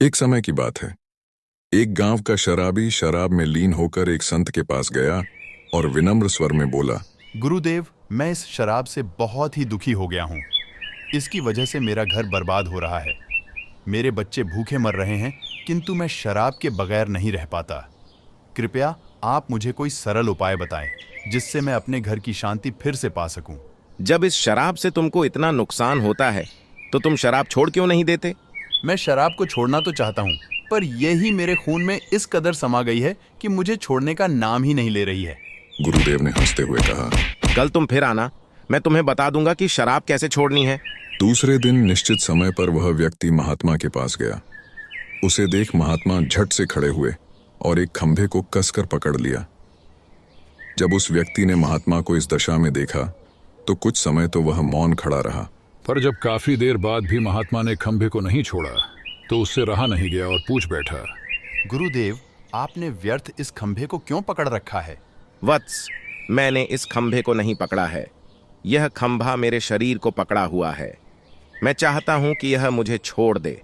एक समय की बात है। एक गांव का शराबी शराब में लीन होकर एक संत के पास गया और विनम्र स्वर में बोला, गुरुदेव, मैं इस शराब से बहुत ही दुखी हो गया हूँ। इसकी वजह से मेरा घर बर्बाद हो रहा है। मेरे बच्चे भूखे मर रहे हैं, किंतु मैं शराब के बगैर नहीं रह पाता। कृपया आप मुझे कोई सरल उपाय बताएं, जिससे मैं अपने घर की शांति फिर से पा सकूं। जब इस शराब से तुमको इतना नुकसान होता है तो तुम शराब छोड़ क्यों नहीं देते? मैं शराब को छोड़ना तो चाहता हूँ, पर यही मेरे खून में इस कदर समा गई है कि मुझे छोड़ने का नाम ही नहीं ले रही है। गुरुदेव ने हंसते हुए कहा, कल तुम फिर आना, मैं तुम्हें बता दूंगा कि शराब कैसे छोड़नी है। दूसरे दिन निश्चित समय पर वह व्यक्ति महात्मा के पास गया। उसे देख महात्मा झट से खड़े हुए और एक खंभे को कसकर पकड़ लिया। जब उस व्यक्ति ने महात्मा को इस दशा में देखा तो कुछ समय तो वह मौन खड़ा रहा। पर जब काफी देर बाद भी महात्मा ने खंभे को नहीं छोड़ा तो उससे रहा नहीं गया और पूछ बैठा, गुरुदेव, आपने व्यर्थ इस खंभे को क्यों पकड़ रखा है? वत्स, मैंने इस खंभे को नहीं पकड़ा है। यह खंभा मेरे शरीर को पकड़ा हुआ है। मैं चाहता हूं कि यह मुझे छोड़ दे,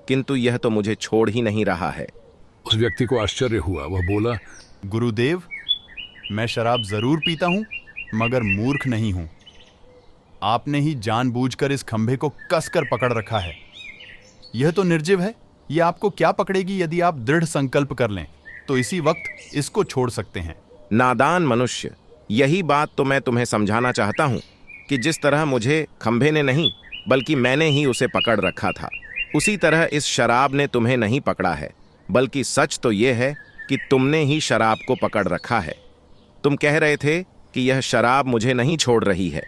किंतु यह तो मुझे छोड़ ही नहीं रहा है। उस व्यक्ति को आश्चर्य हुआ। वह बोला, गुरुदेव, मैं शराब जरूर पीता हूं, मगर मूर्ख नहीं हूं। आपने ही जानबूझकर इस खंभे को कसकर पकड़ रखा है। यह तो निर्जीव है। यह आपको क्या पकड़ेगी? यदि आप दृढ़ संकल्प कर लें तो इसी वक्त इसको छोड़ सकते हैं। नादान मनुष्य, यही बात तो मैं तुम्हें समझाना चाहता हूं कि जिस तरह मुझे खंभे ने नहीं बल्कि मैंने ही उसे पकड़ रखा था, उसी तरह इस शराब ने तुम्हें नहीं पकड़ा है, बल्कि सच तो यह है कि तुमने ही शराब को पकड़ रखा है। तुम कह रहे थे कि यह शराब मुझे नहीं छोड़ रही है,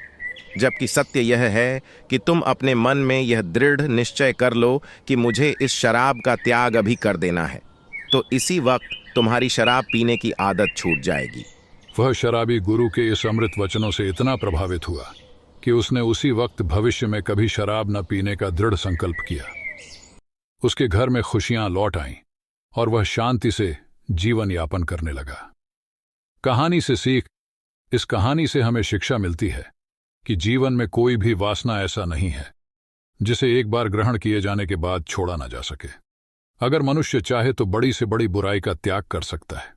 जबकि सत्य यह है कि तुम अपने मन में यह दृढ़ निश्चय कर लो कि मुझे इस शराब का त्याग अभी कर देना है, तो इसी वक्त तुम्हारी शराब पीने की आदत छूट जाएगी। वह शराबी गुरु के इस अमृत वचनों से इतना प्रभावित हुआ कि उसने उसी वक्त भविष्य में कभी शराब न पीने का दृढ़ संकल्प किया। उसके घर में खुशियां लौट आईं और वह शांति से जीवन यापन करने लगा। कहानी से सीख, इस कहानी से हमें शिक्षा मिलती है कि जीवन में कोई भी वासना ऐसा नहीं है जिसे एक बार ग्रहण किए जाने के बाद छोड़ा ना जा सके। अगर मनुष्य चाहे तो बड़ी से बड़ी बुराई का त्याग कर सकता है।